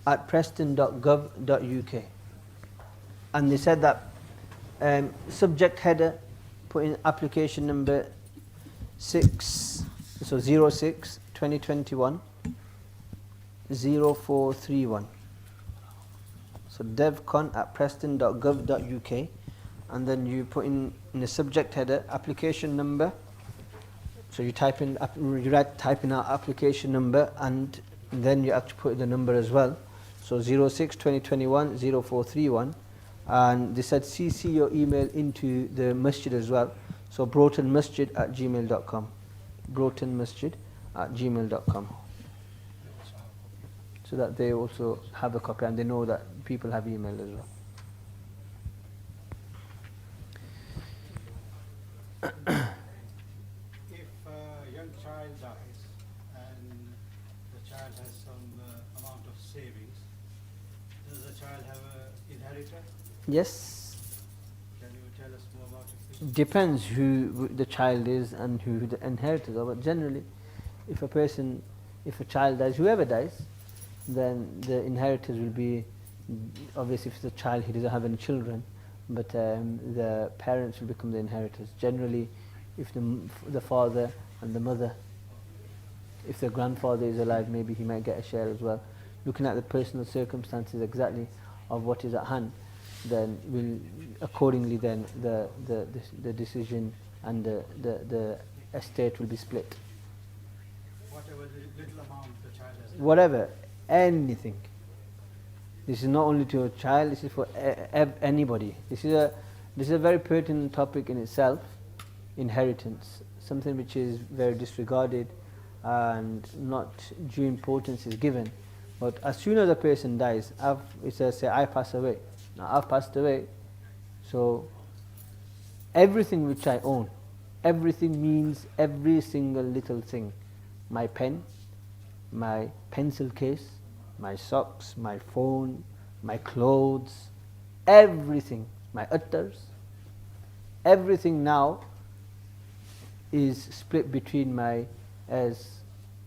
at preston.gov.uk. And they said that subject header, put in application number 6, so 06 2021 0431. So devcon at preston.gov.uk, and then you put in the subject header application number. So you type in our application number, and then you have to put the number as well. So 06 2021 0431, and they said CC your email into the masjid as well. So broughtonmasjid@gmail.com, broughtonmasjid@gmail.com, so that they also have a copy and they know that people have email as well. If a young child dies and the child has some amount of savings, does the child have an inheritor? Yes. Can you tell us more about it, please? Depends who the child is and who the inheritors are, but generally, if a child dies, whoever dies, then the inheritors will be, obviously if it's a child, he doesn't have any children, but the parents will become the inheritors. Generally, if the father and the mother, if the grandfather is alive, maybe he might get a share as well. Looking at the personal circumstances exactly of what is at hand, then accordingly then the decision and the estate will be split. Whatever little amount the child has. Whatever, anything. This is not only to a child, this is for anybody. This is a very pertinent topic in itself, inheritance, something which is very disregarded and not due importance is given. But as soon as a person dies, it says, say, I pass away. Now I've passed away, so everything which I own, everything means every single little thing. My pen, my pencil case, my socks, my phone, my clothes, everything, my utters, everything now is split between my heirs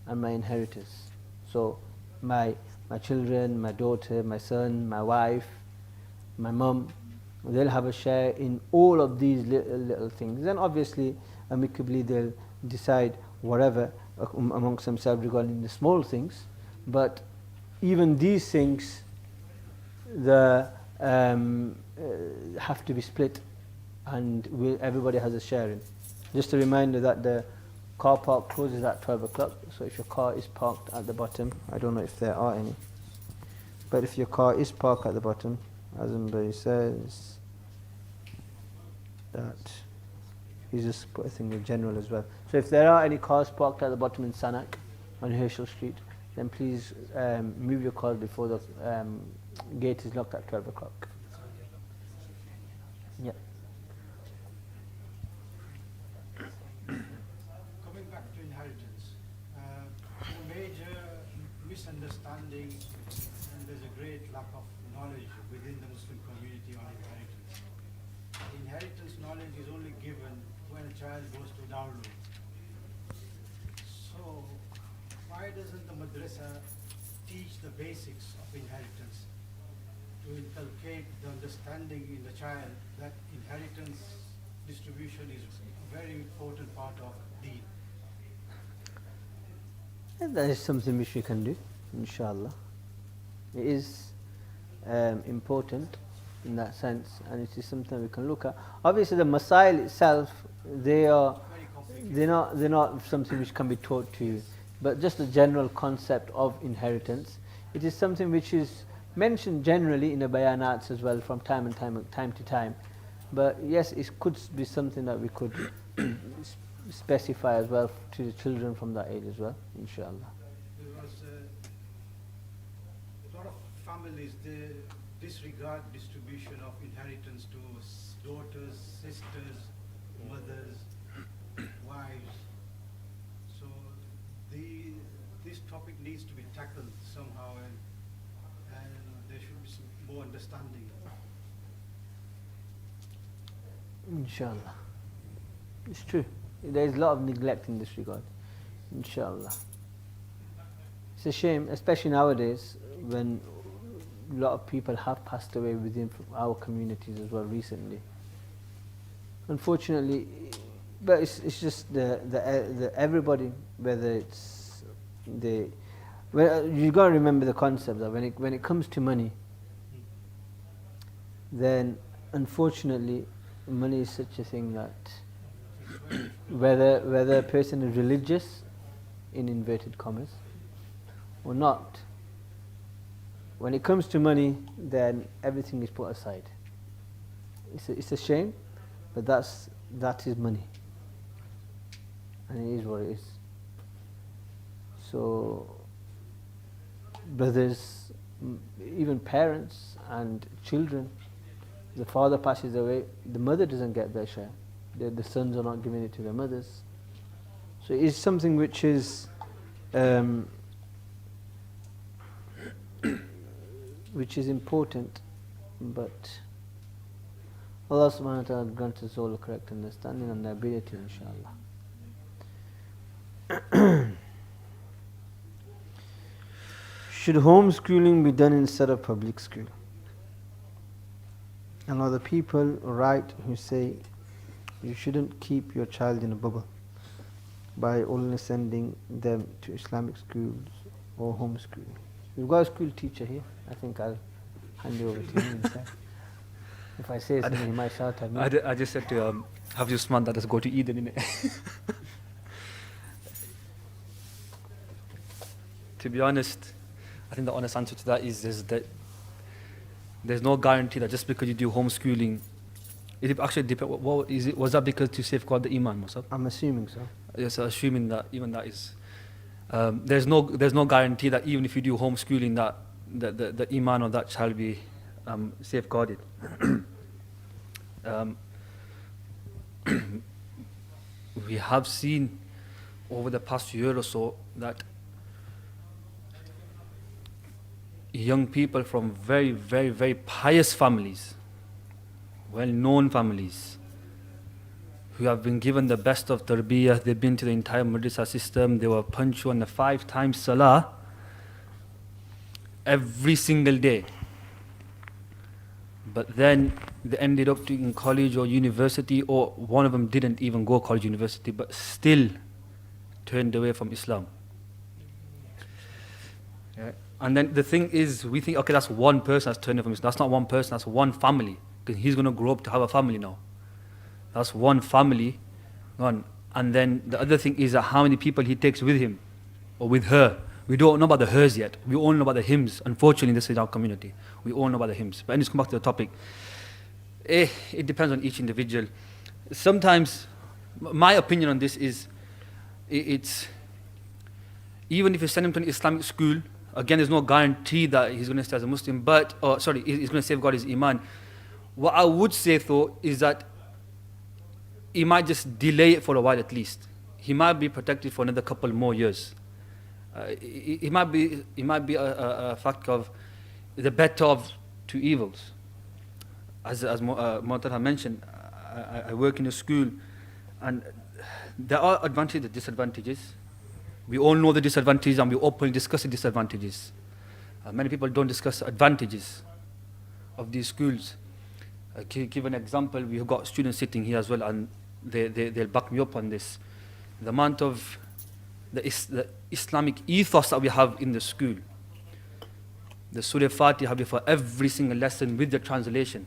and my inheritors. So my children, my daughter, my son, my wife, my mum, they'll have a share in all of these little things. Then obviously, amicably they'll decide whatever amongst themselves regarding the small things. But even these things, have to be split, and everybody has a share in. Just a reminder that the car park closes at 12 o'clock, so if your car is parked at the bottom, I don't know if there are any, but if your car is parked at the bottom, as somebody says, that he's just put a thing in general as well. So if there are any cars parked at the bottom in Sanak on Herschel Street, then please move your cars before the gate is locked at 12 o'clock. Yeah. Coming back to inheritance, a major misunderstanding, and there's a great lack of knowledge within the Muslim community on inheritance. Inheritance knowledge is only given when a child goes to Darul. So why doesn't the Madrasa teach the basics of inheritance to inculcate the understanding in the child that inheritance distribution is a very important part of deen? And that is something which we can do, inshallah. It is important in that sense, and it is something we can look at. Obviously, the masail itself, they're not something which can be taught to you, but just the general concept of inheritance. It is something which is mentioned generally in the bayanats as well from time to time. But yes, it could be something that we could specify as well to the children from that age as well, inshallah. Because a lot of families, they disregard distribution of inheritance to daughters, sisters, mothers, wives. So this topic needs to be tackled somehow, and there should be some more understanding. Inshallah. It's true. There is a lot of neglect in this regard. Inshallah. It's a shame, especially nowadays, when a lot of people have passed away within our communities as well recently. Unfortunately, but it's just the everybody, whether it's the, well, you got to remember the concept that when it comes to money, then unfortunately money is such a thing that whether a person is religious, in inverted commas, or not, when it comes to money, then everything is put aside. It's a shame, but that is money, and it is what it is. So brothers, even parents and children, the father passes away, the mother doesn't get their share. The sons are not giving it to their mothers. So it is something which is important, but Allah subhanahu wa ta'ala grant us all the correct understanding and the ability, inshallah. Should homeschooling be done instead of public school? And are the people right who say you shouldn't keep your child in a bubble by only sending them to Islamic schools or homeschooling? We've got a school teacher here. I think I'll hand you over to him instead. If I say something, he might shout at me. I just said to have you smart, let us go to Eden, innit? To be honest, I think the honest answer to that is that there's no guarantee that just because you do homeschooling, it actually depends. What is it? Was that because to safeguard the iman, Mustafi? I'm assuming so. Yes, assuming that even that is. There's no guarantee that even if you do homeschooling that the iman of that child be safeguarded. We have seen over the past year or so that young people from very, very, very pious families, well-known families, who have been given the best of tarbiyah, they've been to the entire Madrasa system, they were punctual on the 5 times Salah every single day. But then they ended up doing college or university, or one of them didn't even go college, university, but still turned away from Islam. Yeah. And then the thing is, we think, okay, that's one person that's turned away from Islam. That's not one person, that's one family. Because he's going to grow up to have a family now. That's one family gone. And then the other thing is that how many people he takes with him or with her. We don't know about the hers yet. We all know about the hymns. Unfortunately, this is our community. We all know about the hymns. But let's come back to the topic. It depends on each individual. Sometimes, my opinion on this is, it's even if you send him to an Islamic school, again, there's no guarantee that he's going to stay as a Muslim, but, he's going to safeguard his iman. What I would say though is that he might just delay it for a while at least. He might be protected for another couple more years. It might be a fact of the better of two evils. As Talha mentioned, I work in a school, and there are advantages and disadvantages. We all know the disadvantages, and we openly discuss the disadvantages. Many people don't discuss the advantages of these schools. Give an example, we've got students sitting here as well, and they'll back me up on this. The amount of the Islamic ethos that we have in the school. The Surah Fatiha for every single lesson with the translation.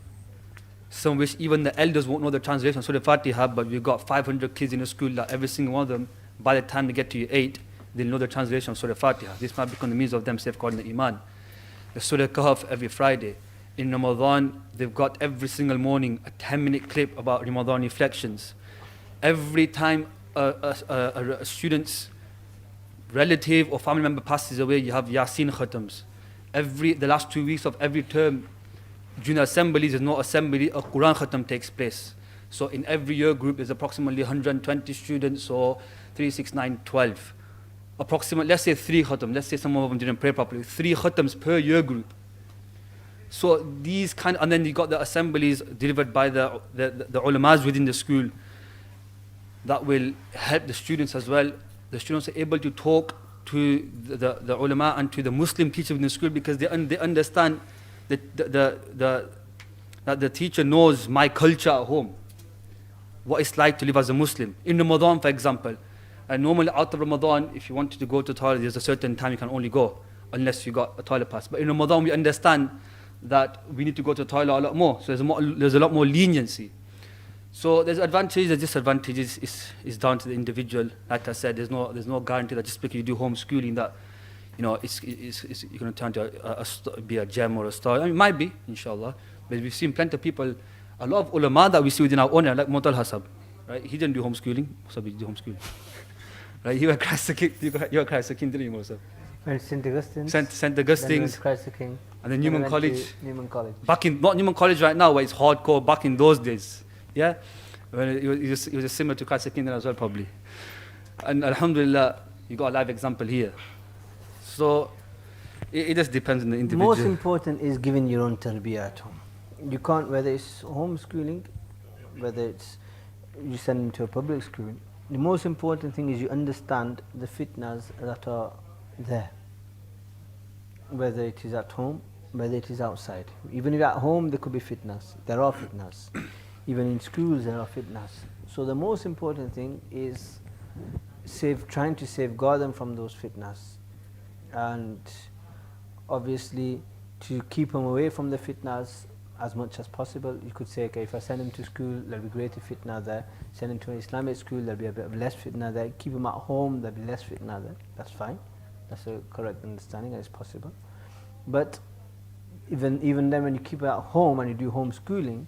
Some which even the elders won't know the translation of Surah Fatiha, but we've got 500 kids in the school that every single one of them, by the time they get to year 8, they'll know the translation of Surah Fatiha. This might become the means of them safeguarding the Iman. The Surah Kahf every Friday. In Ramadan, they've got every single morning a 10-minute clip about Ramadan reflections. Every time a student's relative or family member passes away, you have Yasin Khatams. The last 2 weeks of every term, during assemblies, there's no assembly, a Quran Khatam takes place. So in every year group, there's approximately 120 students, or 3, 6, 9, 12. Approximately, let's say 3 Khatam, let's say some of them didn't pray properly, 3 Khatams per year group. So these and then you got the assemblies delivered by the ulamas within the school that will help the students as well. The students are able to talk to the ulama and to the Muslim teachers within the school, because they understand that the teacher knows my culture at home, what it's like to live as a Muslim. In Ramadan, for example, and normally out of Ramadan, if you wanted to go to the toilet, there's a certain time you can only go, unless you got a toilet pass. But in Ramadan, we understand that we need to go to the toilet a lot more. So there's a lot more leniency. So there's advantages, there's disadvantages. It's down to the individual. Like I said, there's no guarantee that just because you do homeschooling that, you know, it's you're going to turn to be a gem or a star. I mean, it might be, inshallah. But we've seen plenty of people, a lot of ulama that we see within our own, like Talha sahab, right? He didn't do homeschooling. Mustafi did homeschooling. Right? You were Christ the King. You were Christ the King, didn't you, Mustafi? Went to St. Augustine's. St. Augustine's. Then Christ the King. And then Newman College. Newman College. Back in, not Newman College right now, where it's hardcore, back in those days. Yeah? Well, it was just similar to Christ the King as well, probably. And alhamdulillah, you got a live example here. So, it just depends on the individual. Most important is giving your own tarbiyah at home. You can't, whether it's homeschooling, whether it's you send them to a public school, the most important thing is you understand the fitnas that are there. Whether it is at home, whether it is outside. Even if at home there could be fitnas, there are fitnas. Even in schools there are fitnas. So the most important thing is trying to safeguard them from those fitnas. And obviously to keep them away from the fitnas as much as possible. You could say, okay, if I send them to school, there'll be greater fitna there. Send them to an Islamic school, there'll be a bit of less fitna there. Keep them at home, there'll be less fitna there. That's fine. That's a correct understanding, and it's possible. But even then, when you keep it at home and you do homeschooling,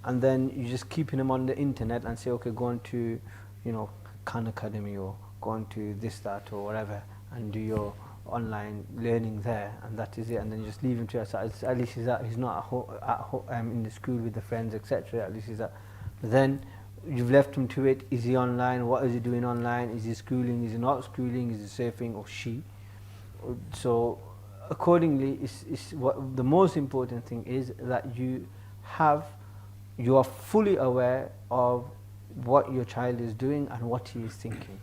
and then you're just keeping them on the internet and say, okay, go on to, you know, Khan Academy or go on to this, that, or whatever, and do your online learning there, and that is it, and then you just leave him to yourself. At least he's not in the school with the friends, etc. At least he's at. But then you've left him to it. Is he online? What is he doing online? Is he schooling? Is he not schooling? Is he surfing or she? So accordingly, what the most important thing is that you are fully aware of what your child is doing and what he is thinking,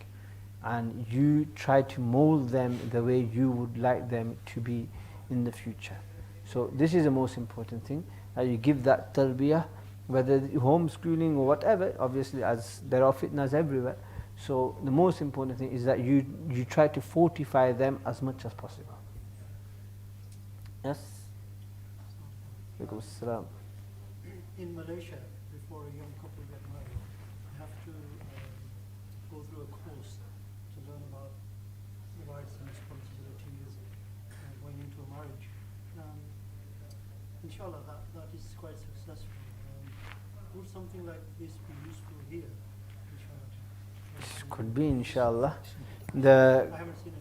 and you try to mold them the way you would like them to be in the future. So this is the most important thing, that you give that tarbiyah, whether homeschooling or whatever, obviously, as there are fitnas everywhere. So the most important thing is that you try to fortify them as much as possible. Yes? In Malaysia, before a young couple get married, they have to go through a course to learn about the rights and responsibilities going into a marriage. Inshallah, that is quite successful. Would something like this be useful here? Inshallah. Could be, inshallah. I haven't seen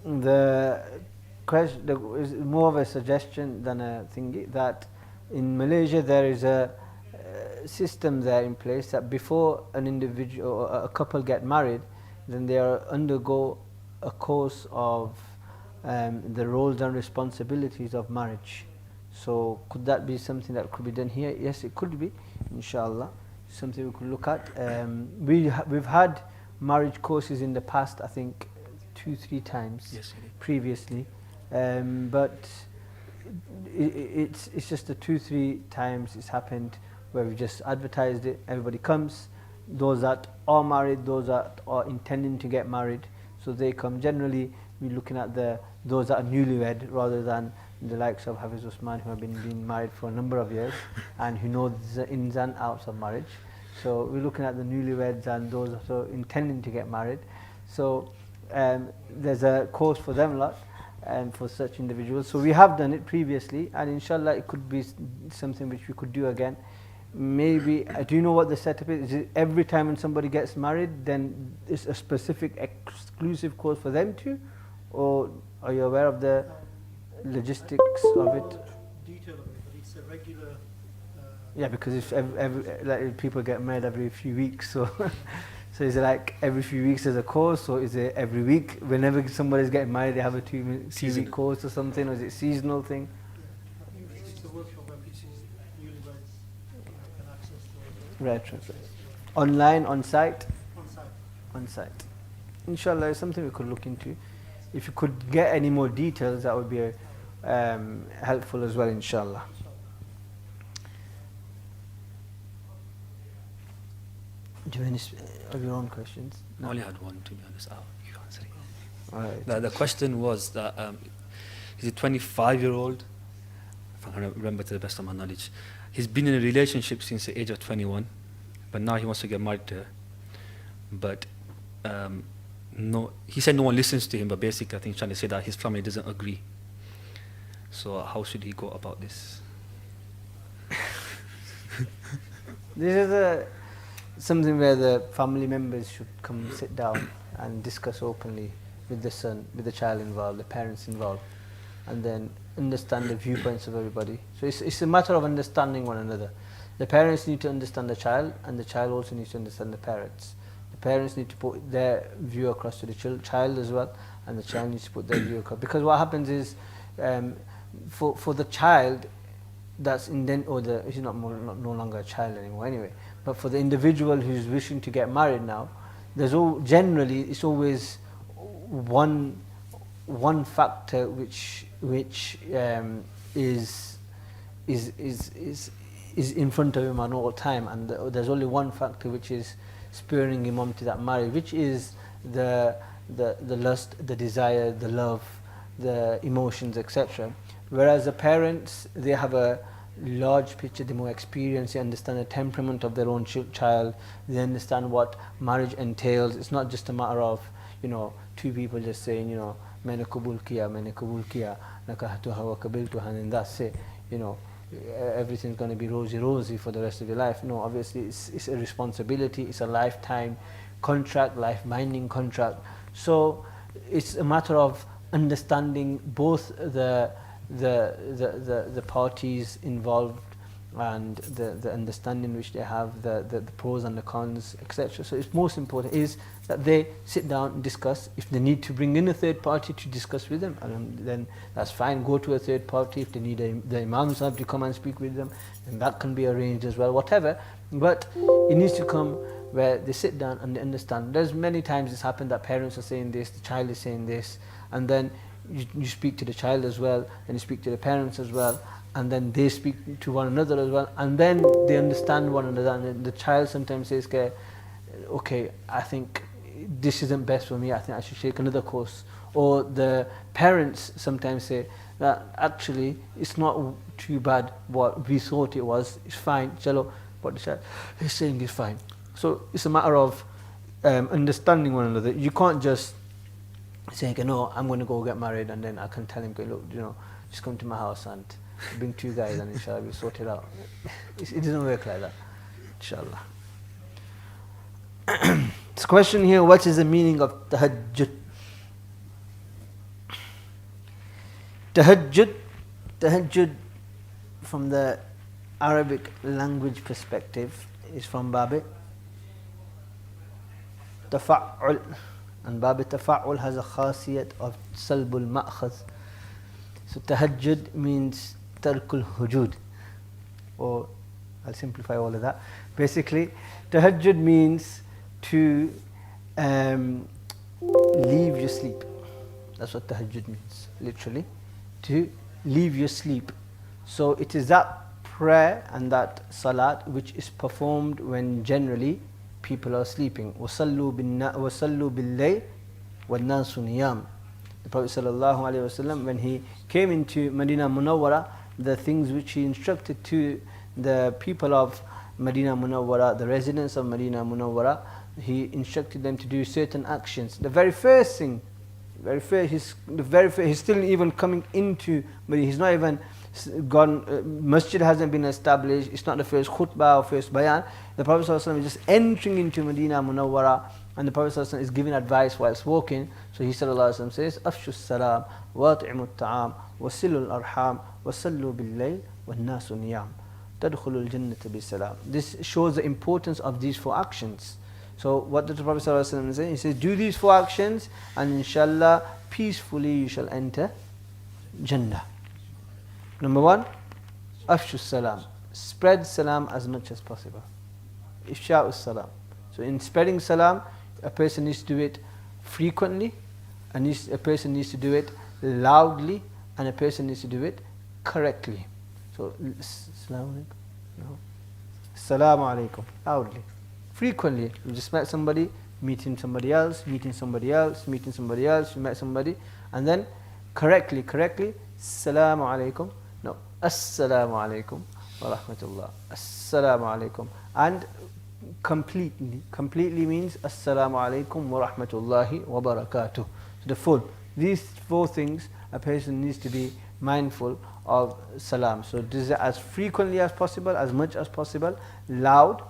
any. The question is more of a suggestion than a thing, that in Malaysia there is a system there in place that before an individual or a couple get married, then they undergo a course of the roles and responsibilities of marriage. So could that be something that could be done here? Yes, it could be, inshallah. Something we could look at. We've had marriage courses in the past, I think 2-3 times previously, but it's just the 2-3 times it's happened where we just advertised it. Everybody comes, those that are married, those that are intending to get married, so they come. Generally we're looking at those that are newlywed rather than the likes of Hafiz Usman, who have been married for a number of years and who know the ins and outs of marriage. So we're looking at the newlyweds and those also intending to get married. So there's a course for them lot and for such individuals. So we have done it previously, and inshallah it could be something which we could do again. Maybe, do you know what the setup is? Is it every time when somebody gets married, then it's a specific exclusive course for them too? Or are you aware of the logistics of it? Detail of it, but it's a regular. Yeah, because if like people get married every few weeks, so so is it like every few weeks there's a course, or is it every week? Whenever somebody's getting married, they have a 2-week course or something, or is it a seasonal thing? Yeah, it's a workshop where newlyweds can access Right. Online, on site? on site. On site. Inshallah, it's something we could look into. If you could get any more details, that would be helpful as well, inshallah. Do you have any of your own questions? I only had one, to be honest. You answer it. All right. The question was that he's a 25-year-old, if I can remember to the best of my knowledge. He's been in a relationship since the age of 21, but now he wants to get married to her. But no, he said no one listens to him, but basically I think he's trying to say that his family doesn't agree. So how should he go about this? This is something where the family members should come sit down and discuss openly with the son, with the child involved, the parents involved, and then understand the viewpoints of everybody. So it's a matter of understanding one another. The parents need to understand the child, and the child also needs to understand the parents. The parents need to put their view across to the child as well, and the child needs to put their view across. Because what happens is, for the child, that's he's no longer a child anymore anyway. But for the individual who's wishing to get married now, generally it's always one factor which is in front of him at all time, and there's only one factor which is spurring him on to that marriage, which is the lust, the desire, the love, the emotions, etc. Whereas the parents, they have a large picture, they're more experienced, they understand the temperament of their own child, they understand what marriage entails. It's not just a matter of, two people just saying, maine kabul kiya, nakahtuha wa qabiltuha, and that's it. Everything's going to be rosy for the rest of your life. No, obviously it's a responsibility, it's a lifetime contract, life-binding contract. So it's a matter of understanding both the parties involved and the understanding which they have, the pros and the cons, etc. So it's most important is that they sit down and discuss. If they need to bring in a third party to discuss with them, and then that's fine, go to a third party. If they need the imams have to come and speak with them, then that can be arranged as well, whatever. But it needs to come where they sit down and they understand. There's many times it's happened that parents are saying this, the child is saying this, and then you speak to the child as well, and you speak to the parents as well, and then they speak to one another as well, and then they understand one another, and the child sometimes says, okay, I think this isn't best for me, I think I should take another course. Or the parents sometimes say that actually it's not too bad what we thought it was, it's fine, chalo, what the child is saying is fine. So it's a matter of understanding one another. You can't just say, no, I'm going to go get married, and then I can tell him, look, just come to my house and bring two guys and inshallah we'll sort it out. It doesn't work like that, inshallah. This question here, what is the meaning of tahajjud? Tahajjud from the Arabic language perspective is from Bab Tafa'ul, and Bab Tafa'ul has a khasiyat of salbul ma'khaz. So tahajjud means tarkul hujud, or I'll simplify all of that. Basically, tahajjud means to leave your sleep. That's what tahajjud means, literally, to leave your sleep. So it is that prayer and that salat which is performed when generally people are sleeping. وَصَلُّوا بِاللَّيْلِ وَالنَّاسُ نِيَامٌ. The Prophet ﷺ, when he came into Medina Munawwara, the things which he instructed to the people of Medina Munawwara, the residents of Medina Munawwara, he instructed them to do certain actions. The very first thing, he's still even coming into Medina, he's not even gone, masjid hasn't been established, it's not the first khutbah or first bayan. The Prophet ﷺ is just entering into Medina Munawwara, and the Prophet ﷺ is giving advice whilst walking. So he ﷺ says, Afshu salam, wa at'imu ta'am, wa silu al-arham, wa sallu bil-layl, wa nasu niyam. Tadkhulu al-jannata bi-salam. This shows the importance of these four actions. So what did the Prophet ﷺ say? He says, do these four actions, and inshallah, peacefully you shall enter Jannah. Number one, Afshu salam. Spread salam as much as possible. Ifsha'u salam. So in spreading salam, a person needs to do it frequently, and a person needs to do it loudly, and a person needs to do it correctly. So, Assalamu alaikum. No. Assalamu alaikum. Loudly. Frequently. You just met somebody, meeting somebody else, meeting somebody else, meeting somebody else, you met somebody, and then correctly, Assalamu alaikum. No. Assalamu alaikum wa rahmatullah. Assalamu alaikum. And completely means Assalamu alaikum wa rahmatullahi wa barakatuh. So the full. These four things a person needs to be mindful of salam. So this is as frequently as possible, as much as possible, loud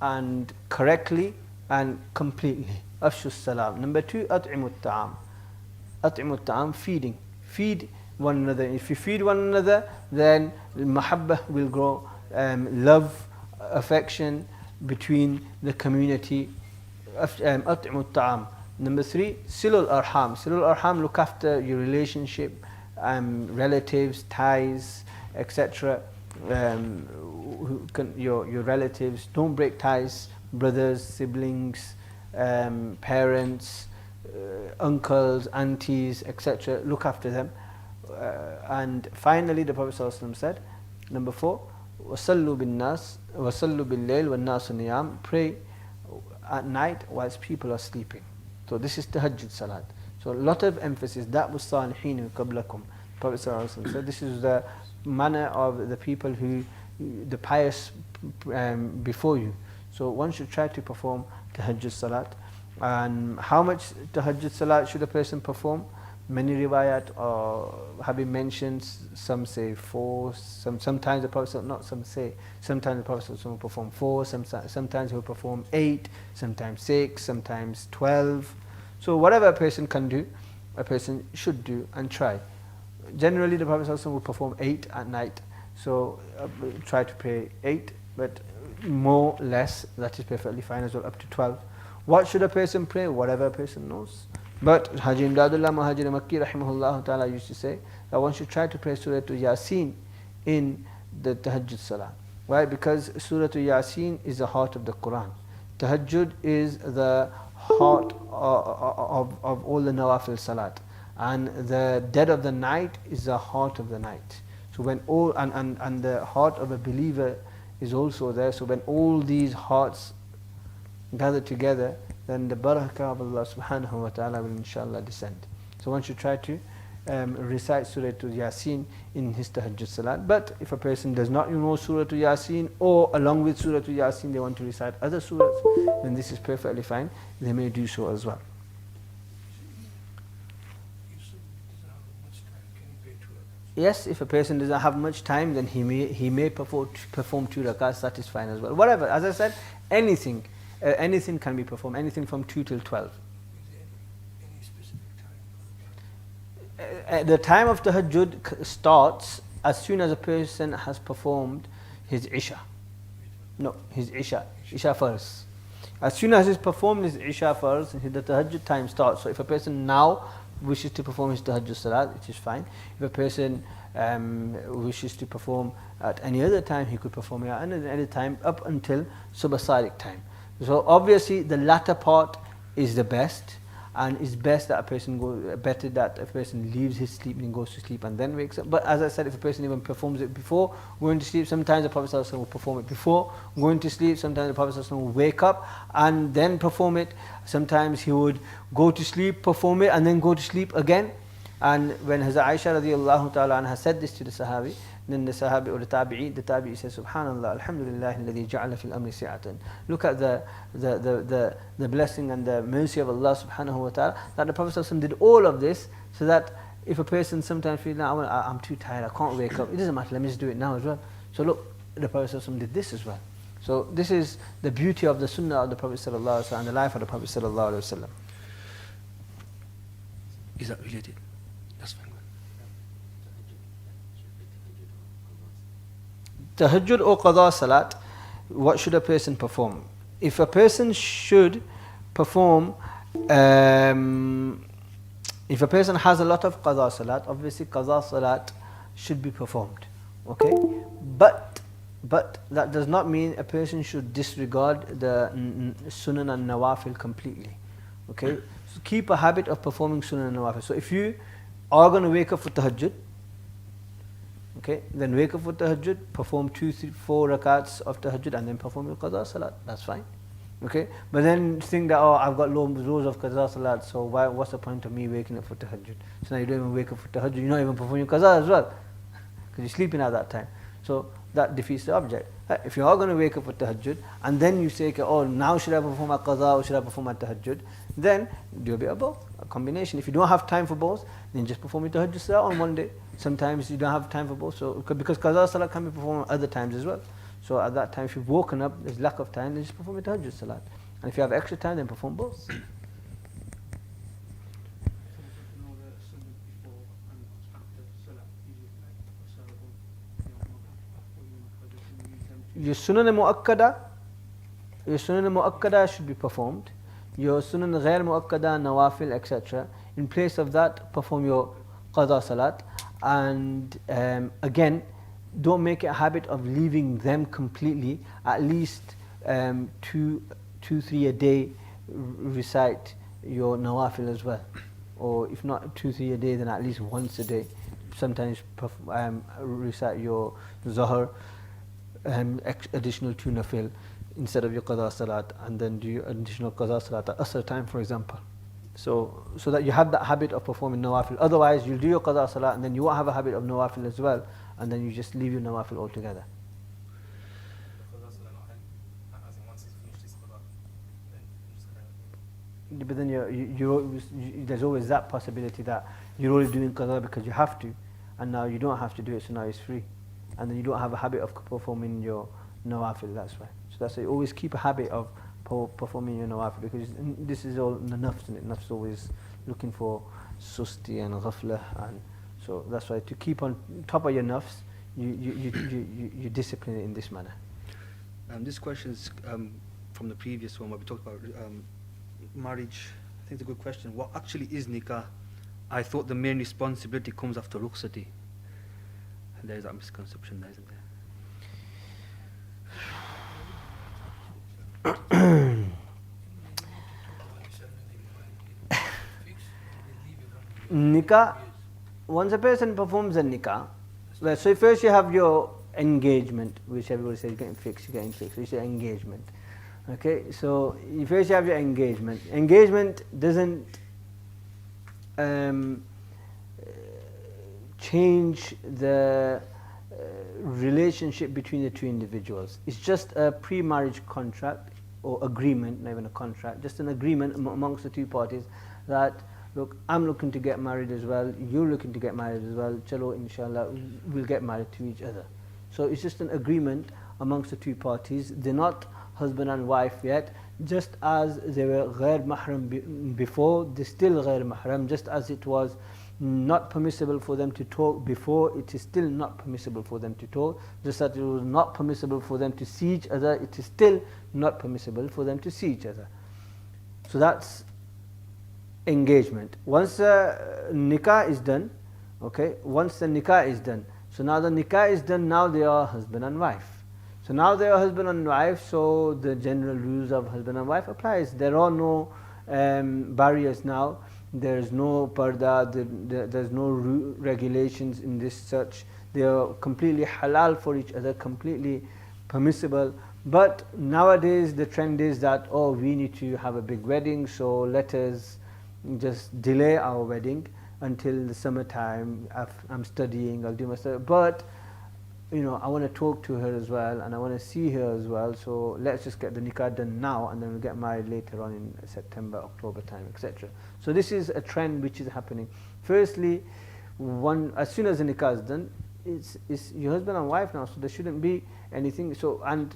and correctly and completely. Afshu salam. Number 2, at'imu ta'am. At'imu ta'am, feeding. Feed one another. If you feed one another, then mahabbah will grow, love, affection between the community. At'imu ta'am. Number 3, silul arham. Silul arham, look after your relationship, relatives, ties, etc. Your relatives. Don't break ties. Brothers, siblings, parents, uncles, aunties, etc. Look after them. And finally, the Prophet ﷺ said, number 4, وَصَلُّوا بِالنَّاسِ وَصَلُّوا بِاللَّيْلِ وَالنَّاسُ نِيَامٌ. Pray at night whilst people are sleeping. So this is Tahajjud Salat. So a lot of emphasis. That was Saliheen qablakum. Prophet ﷺ said this is the manner of the people who, the pious before you. So one should try to perform Tahajjud Salat. And how much Tahajjud Salat should a person perform? Many riwayat have been mentioned. Some say 4. Sometimes the Prophet, not some say. Sometimes the Prophet will perform 4. Sometimes he will perform 8. Sometimes 6. Sometimes 12. So whatever a person can do, a person should do and try. Generally, the Prophet will perform 8 at night. So try to pray 8, but more, less, that is perfectly fine as well, up to 12. What should a person pray? Whatever a person knows. But Haji Imdadullah Muhajir Makki rahimahullah ta'ala used to say that one should try to pray Surah Yasin in the Tahajjud Salah. Why? Because Surah Yasin is the heart of the Quran. Tahajjud is the heart of all the Nawafil Salat. And the dead of the night is the heart of the night. So when all, and the heart of a believer is also there. So when all these hearts gather together, then the barakah of Allah subhanahu wa ta'ala will inshallah descend. So one should try to recite Surah Yasin in his Tahajjud Salat. But if a person does not know Surah Yasin, or along with Surah Yasin they want to recite other surahs, then this is perfectly fine. They may do so as well. Yes, if a person doesn't have much time, then he may perform 2 rakats, that is fine as well. Whatever, as I said, anything can be performed, anything from 2 till 12. Any specific time? The time of Tahajjud starts as soon as a person has performed his Isha. No, his Isha first. As soon as he's performed his Isha first, the Tahajjud time starts. So if a person now wishes to perform his Tahajjud Salat, it is fine. If a person wishes to perform at any other time, he could perform it at any time up until Subh Sadiq time. So obviously the latter part is the best, and it's best that a person better that a person leaves his sleep and goes to sleep and then wakes up. But as I said, if a person even performs it before going to sleep, sometimes the Prophet ﷺ will perform it before going to sleep. Sometimes the Prophet ﷺ will wake up and then perform it. Sometimes he would go to sleep, perform it, and then go to sleep again. And when Hazrat Aisha radiallahu ta'ala anha said this to the Sahabi, then the Sahabi or the Tabi'i says, Subhanallah, Alhamdulillah, alladhi ja'ala fil amri si'atan. Look at the blessing and the mercy of Allah subhanahu wa ta'ala, that the Prophet ﷺ did all of this, so that if a person sometimes feels, I'm too tired, I can't wake up, it doesn't matter, let me just do it now as well. So look, the Prophet ﷺ did this as well. So this is the beauty of the Sunnah of the Prophet sallallahu alaihi wasallam and the life of the Prophet sallallahu alaihi wasallam. Is that related? That's fine. Tahajjud or Qadha Salat, what should a person perform? If a person should perform, if a person has a lot of Qadha Salat, obviously Qadha Salat should be performed. Okay? But that does not mean a person should disregard the Sunnah and Nawafil completely. Okay? So keep a habit of performing Sunnah and Nawafil. So if you are going to wake up for Tahajjud, Okay, then wake up for tahajjud, perform 2, 3, 4 rakats of tahajjud, and then perform your qada salat. That's fine. Okay, but then think that, oh, I've got loads of qada salat, so what's the point of me waking up for tahajjud? So now you don't even wake up for tahajjud, you're not even performing qada as well, because you're sleeping at that time. So that defeats the object. If you are going to wake up for tahajjud, and then you say, okay, oh, now should I perform my qada or should I perform my tahajjud? Then do a bit of both, a combination. If you don't have time for both, then just perform your tahajjud salah on one day. Sometimes you don't have time for both, so because qada salah can be performed other times as well. So at that time, if you've woken up, there's lack of time, then just perform your tahajjud salat. And if you have extra time, then perform both. Your sunan mu'akkada should be performed. Your sunan ghair mu'akkada, nawafil, etc. In place of that, perform your qada salat. And again, don't make it a habit of leaving them completely. At least 2, 3 a day, recite your nawafil as well. Or if not 2, 3 a day, then at least once a day. Sometimes recite your zuhr, additional 2 nafil instead of your qada salat, and then do additional qada salat at asr time, for example. So that you have that habit of performing nawafil. Otherwise, you'll do your qada salat and then you won't have a habit of nawafil as well, and then you just leave your nawafil altogether. But then there's always that possibility that you're only doing qada because you have to, and now you don't have to do it, so now it's free. And then you don't have a habit of performing your nawafil, that's why. So that's why you always keep a habit of performing your nawafil, because this is all the nafs, and nafs always looking for susti and ghaflah, and so that's why to keep on top of your nafs, you discipline it in this manner. This question is from the previous one where we talked about marriage. I think it's a good question. What actually is nikah? I thought the main responsibility comes after rukhsati. There is that misconception there, isn't there? Nikah, once a person performs a nikah, well, so first you have your engagement, which everybody says you're getting fixed, so you say engagement. Okay, so first you have your engagement. Engagement doesn't change the relationship between the two individuals. It's just a pre-marriage contract or agreement, not even a contract, just an agreement amongst the two parties that, look, I'm looking to get married as well, you're looking to get married as well, chalo, inshallah, we'll get married to each other. So it's just an agreement amongst the two parties. They're not husband and wife yet, just as they were ghair mahram before, they're still ghair mahram, just as it was not permissible for them to talk before, it is still not permissible for them to talk. Just as it was not permissible for them to see each other, it is still not permissible for them to see each other. So that's engagement. Once the nikah is done, okay, once the nikah is done, so now the nikah is done, now they are husband and wife. So now they are husband and wife, so the general rules of husband and wife applies. There are no barriers now. There's no parda, there's no regulations in this such. They are completely halal for each other, completely permissible. But nowadays the trend is that, oh, we need to have a big wedding, so let us just delay our wedding until the summertime. I'm studying, I'll do my study. But you know, I want to talk to her as well, and I want to see her as well, so let's just get the nikah done now, and then we'll get married later on in September, October time, etc. So this is a trend which is happening. Firstly, as soon as the nikah is done, it's your husband and wife now, so there shouldn't be anything, so, and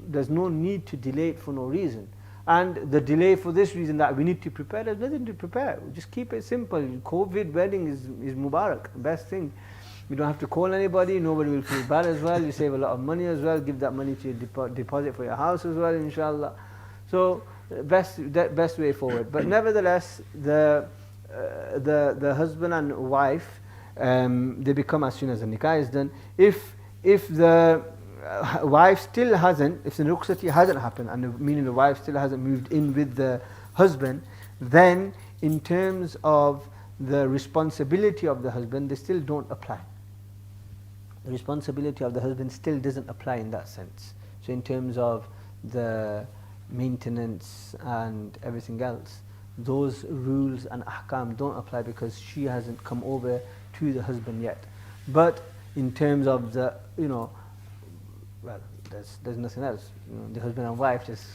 there's no need to delay it for no reason. And the delay for this reason that we need to prepare, there's nothing to prepare. Just keep it simple. COVID wedding is Mubarak, best thing. You don't have to call anybody, nobody will feel bad as well, you save a lot of money as well, give that money to your deposit for your house as well, inshallah. So best way forward. But nevertheless, the husband and wife, they become as soon as the nikah is done. If the wife still hasn't, if the rukhsati hasn't happened, and meaning the wife still hasn't moved in with the husband, then in terms of the responsibility of the husband, they still don't apply. the responsibility of the husband still doesn't apply in that sense. So in terms of the maintenance and everything else, those rules and ahkam don't apply because she hasn't come over to the husband yet. But in terms of the, well, there's nothing else. The husband and wife, just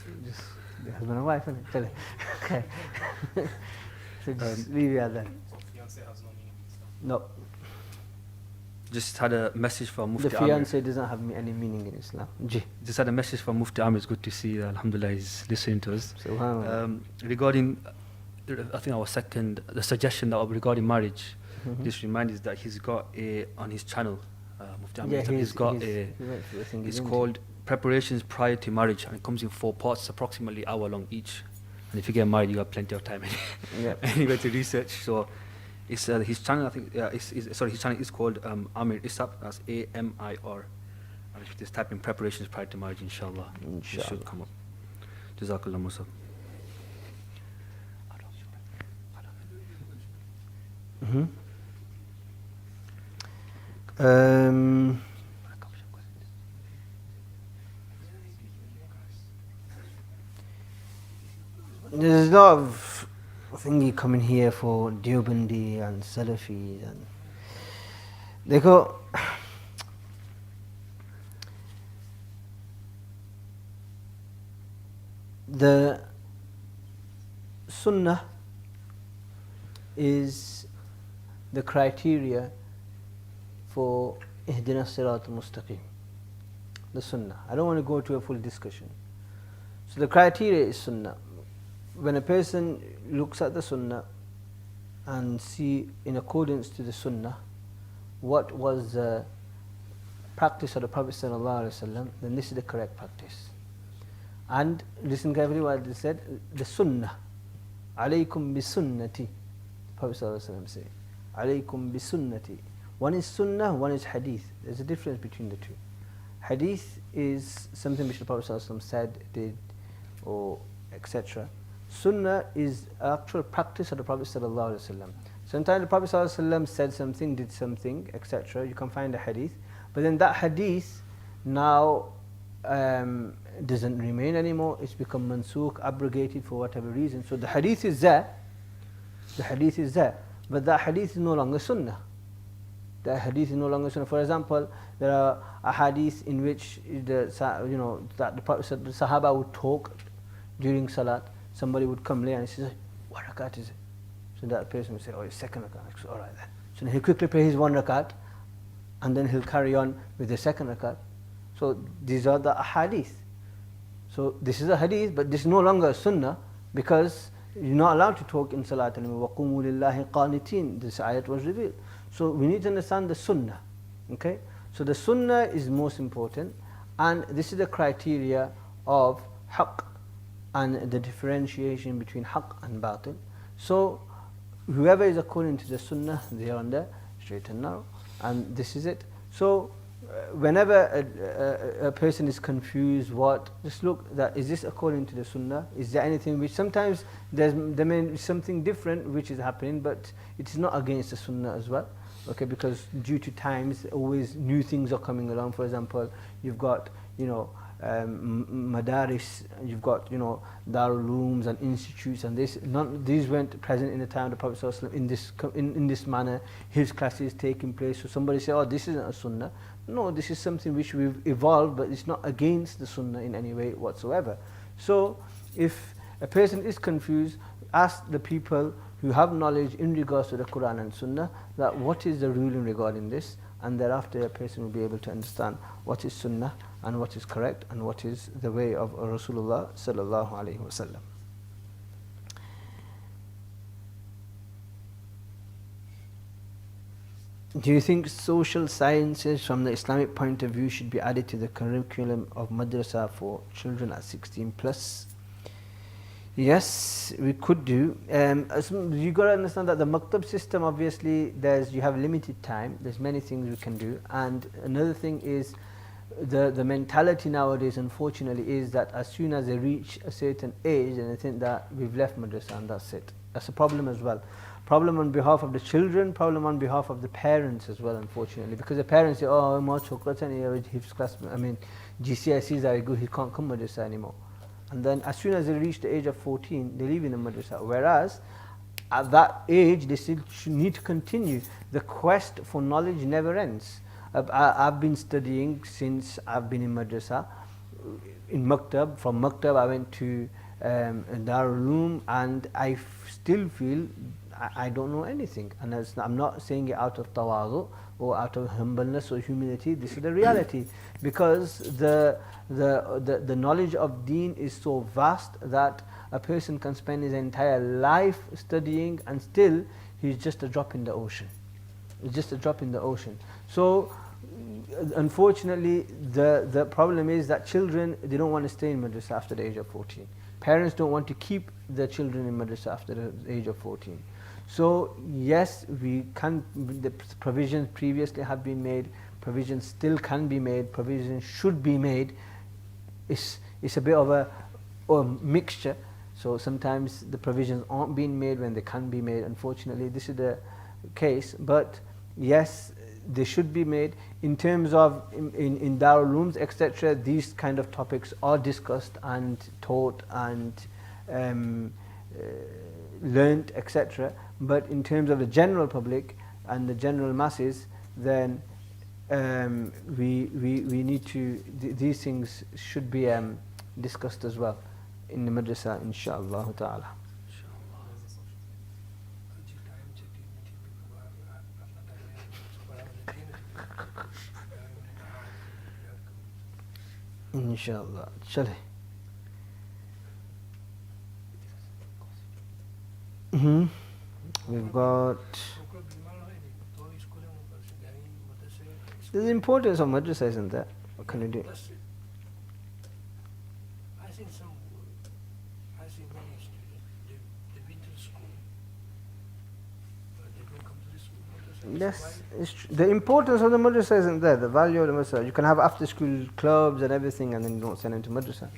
the husband and wife, isn't it? Okay. So just leave it at that. Fiancé has no meaning in Islam. No, Just had a message from Mufti the Amir. fiancé doesn't have any meaning in Islam. Just had a message from Mufti Amir. It's good to see, alhamdulillah, he's listening to us. Subhanallah. Regarding, I think the suggestion that regarding marriage, Mhm. just remind us that he's got on his channel, Mufti Amir, Yeah, he's got he went through the thing, it's didn't he? called Preparations Prior to Marriage, and it comes in 4 parts, approximately hour long each. And if you get married, you have plenty of time Yep. anyway to research. So it's his channel. I think his channel is called Amir Isab. That's AMIR. And if you just type in Preparations Prior to Marriage, inshallah, it Inshallah. should come up. Jazakallah Musa. Mhm. Um, there's a lot of thingy coming here for Deobandi and Salafis, and they go. The Sunnah is the criteria for Ihdina Sirat al-Mustaqim. The Sunnah. I don't want to go to a full discussion. So the criteria is Sunnah. When a person looks at the Sunnah and see in accordance to the Sunnah what was the practice of the Prophet ﷺ, then this is the correct practice. And listen carefully what they said, the Sunnah. Alaykum bi sunnati. Prophet ﷺ said, Alaykum bi sunnati. One is Sunnah, one is Hadith. There's a difference between the two. Hadith is something which the Prophet ﷺ said, did, or etc. Sunnah is actual practice of the Prophet ﷺ. Sometimes the Prophet ﷺ said something, did something, etc. You can find a hadith, but then that hadith now doesn't remain anymore. It's become mansukh, abrogated for whatever reason. So the hadith is there, but that hadith is no longer Sunnah. The hadith is no longer Sunnah. For example, there are a hadith in which that the Prophet said the Sahaba would talk during Salat. Somebody would come later and he says, "What rakat is it?" So that person would say, "Oh, it's second rakat." So, all right then. So he'll quickly pray his 1 rakat, and then he'll carry on with the second rakat. So these are the ahadith. So this is a hadith, but this is no longer a sunnah because you're not allowed to talk in salat anymore. وَقُومُوا لِلَّهِ قَانِتِينَ. This ayat was revealed. So we need to understand the sunnah. Okay? So the sunnah is most important, and this is the criteria of haqq and the differentiation between haqq and batil. So whoever is according to the sunnah, they are on the straight and narrow, and this is it. So whenever a person is confused, just look that is this according to the sunnah? Is there anything which sometimes there may be something different which is happening, but it is not against the sunnah as well. Okay, because due to times, always new things are coming along. For example, you've got madaris, you've got darul ulooms and institutes, and these weren't present in the time of the Prophet ﷺ in this manner. His classes taking place. So somebody say, "Oh, this isn't a sunnah." No, this is something which we've evolved, but it's not against the sunnah in any way whatsoever. So if a person is confused, ask the people who have knowledge in regards to the Quran and Sunnah that what is the ruling regarding this, and thereafter a person will be able to understand what is Sunnah and what is correct and what is the way of Rasulullah sallallahu alaihi wasallam. Do you think social sciences from the Islamic point of view should be added to the curriculum of Madrasa for children at 16 plus? Yes, we could do. You got to understand that the maktab system, obviously, you have limited time. There's many things we can do. And another thing is, the mentality nowadays, unfortunately, is that as soon as they reach a certain age, and they think that we've left madrasa and that's it. That's a problem as well. problem on behalf of the children, problem on behalf of the parents as well, unfortunately, because the parents say, oh, my chocolate and his class, I mean, GCSEs are good, he can't come madrasa anymore. And then as soon as they reach the age of 14, they leave in the madrasa. Whereas at that age, they still need to continue. The quest for knowledge never ends. I've been studying since I've been in madrasa. In Maktab, from Maktab I went to Darul Uloom, and I still feel I don't know anything. And I'm not saying it out of tawadu or out of humbleness or humility. This is the reality, because the knowledge of deen is so vast that a person can spend his entire life studying and still he's just a drop in the ocean. It's just a drop in the ocean. So unfortunately, the problem is that children, they don't want to stay in madrasa after the age of 14. Parents don't want to keep their children in madrasa after the age of 14. So yes, the provisions previously have been made, provisions still can be made, provisions should be made. It's a bit of a mixture. So sometimes the provisions aren't being made when they can be made. Unfortunately, this is the case. But yes, they should be made. In terms of in Darul Ulooms, etc., these kind of topics are discussed and taught and learnt, etc. But in terms of the general public and the general masses, then we need to, these things should be discussed as well in the madrasa, inshaAllah ta'ala. Inshallah. Chale. We've got the importance of madrasa, isn't there? What can you do? I think many students, they've been to the school, but they don't come to the school. Yes, it's the importance of the madrasa isn't there, the value of the madrasa. You can have after school clubs and everything, and then you don't send them to madrasa.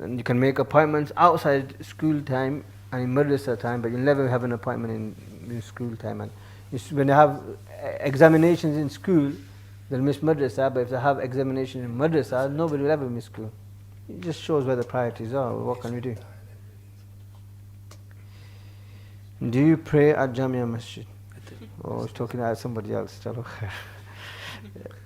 And you can make appointments outside school time and in madrasa time, but you'll never have an appointment in school time. And when they have examinations in school, they'll miss madrasa, but if they have examinations in madrasa, nobody will ever miss school. It just shows where the priorities are. What can we do? Do you pray at Jamia Masjid? Oh, I was talking to somebody else.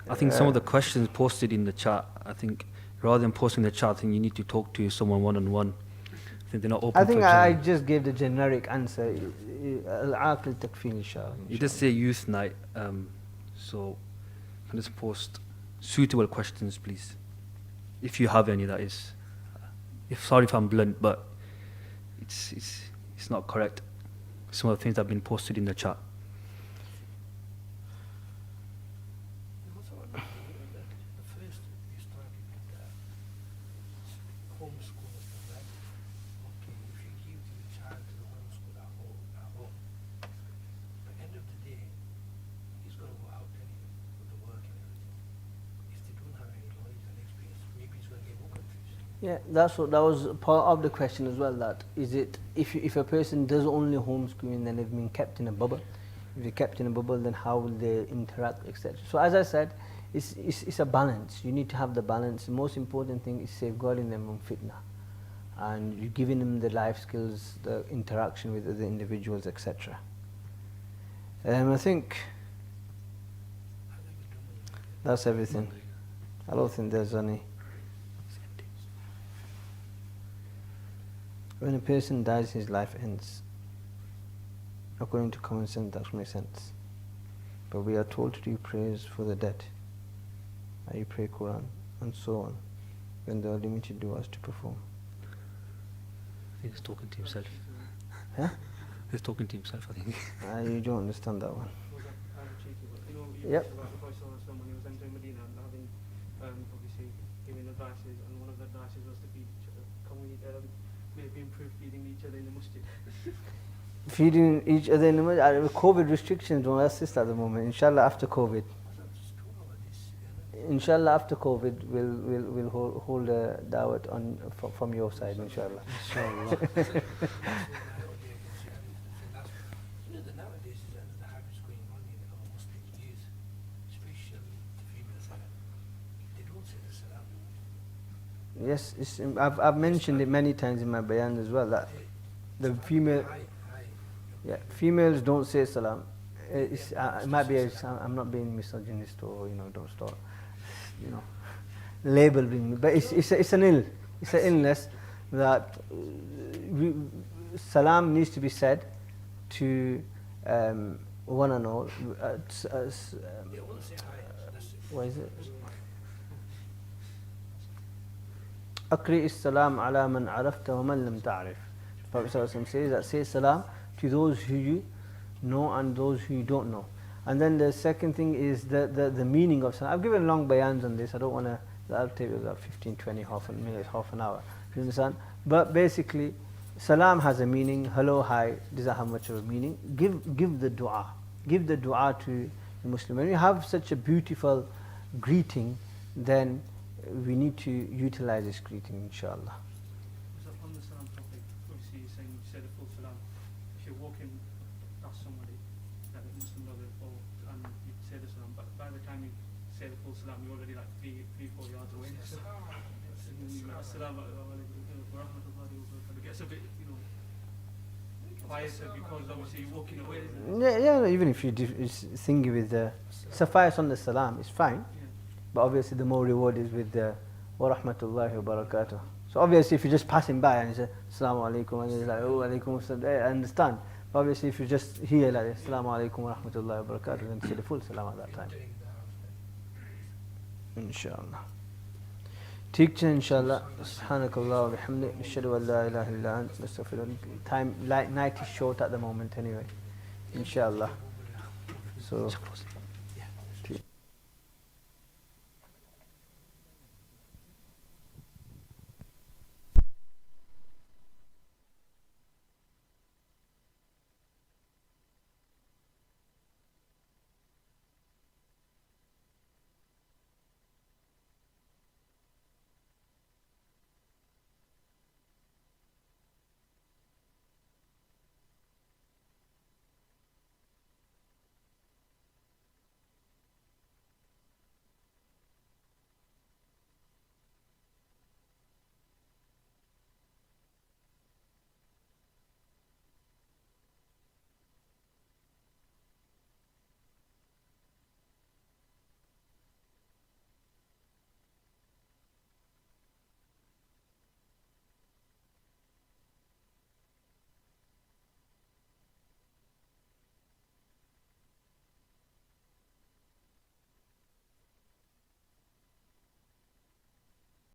I think some of the questions posted in the chat, I think rather than posting in the chat, I think you need to talk to someone one-on-one. I think they're not open. I think I just gave the generic answer. Al-Aql Takfeel, inshallah. You just say youth night, so you can just post suitable questions, please. If you have any, that is. Sorry if I'm blunt, but it's not correct. Some of the things that have been posted in the chat. The first you started with homeschool and stuff, right? Okay, if you give your child to the homeschool at home, at the end of the day, he's going to go out anyway with the work and everything. If they don't have any knowledge and experience, maybe he's going to get more confused. Yeah, that was part of the question as well. That is it. If a person does only homeschooling, then they've been kept in a bubble. If they're kept in a bubble, then how will they interact, etc. So as I said, it's a balance. You need to have the balance. The most important thing is safeguarding them from fitna, and you're giving them the life skills, the interaction with other individuals, etc. I think that's everything. I don't think there's any. When a person dies, his life ends. According to common sense, that makes sense. But we are told to do prayers for the dead. You pray Quran and so on, when there are limited du'as to perform. I think he's talking to himself. Huh? He's talking to himself, I think. You don't understand that one. Yep. Yep. About the Prophet ﷺ when he was entering Medina and having, obviously, giving advices, and one of the advices was to feed each other. Can we maybe improve feeding each other in the masjid? Feeding each other in the masjid. COVID restrictions don't assist at the moment. Inshallah, after COVID. Inshallah, after COVID, we'll hold a dawat from your side, inshallah. Yes, I've mentioned it many times in my bayan as well that the female, yeah, females don't say salam. It might be I'm not being misogynist or don't start labeling me, but it's an illness that salam needs to be said to one and all. What is it? أقرئ السلام على من عرفت ومن لم تعرف. Prophet ﷺ says that say salam to those who you know and those who you don't know. And then the second thing is the meaning of salam. I've given long bayans on this. I don't want to. That'll take about 15, 20, half a minute, half an hour. You understand? But basically, salam has a meaning. Hello, hi. Doesn't have much of a meaning. Give the dua. Give the dua to the Muslim. When you have such a beautiful greeting, then we need to utilize this greeting, inshallah. So on the salam topic, obviously you're saying you say the full salam. If you're walking past somebody, like a Muslim brother, and you say the salam, but by the time you say the full salam, you're already like 3-4 yards away. So, Assalamu alaikum wa rahmatullahi wa barakatuh. It gets a bit, quieter because obviously you're walking away. Yeah, even if you sing with the suffice on the salam, it's fine. But obviously the more reward is with the wa rahmatullahi wa barakatuh. So obviously if you're just passing by and you say Assalamu alaikum and you're like, oh alaikum assalam, I understand. But obviously if you just hear like Assalamu alaikum wa rahmatullahi wa barakatuh, then say the full salam at that time. Inshallah. Teach inshallah. Subhanakallah wa bihamdik. Nashhadu an la ilaha illa ant. Nastaghfiruka. Time, night is short at the moment anyway. Inshallah. So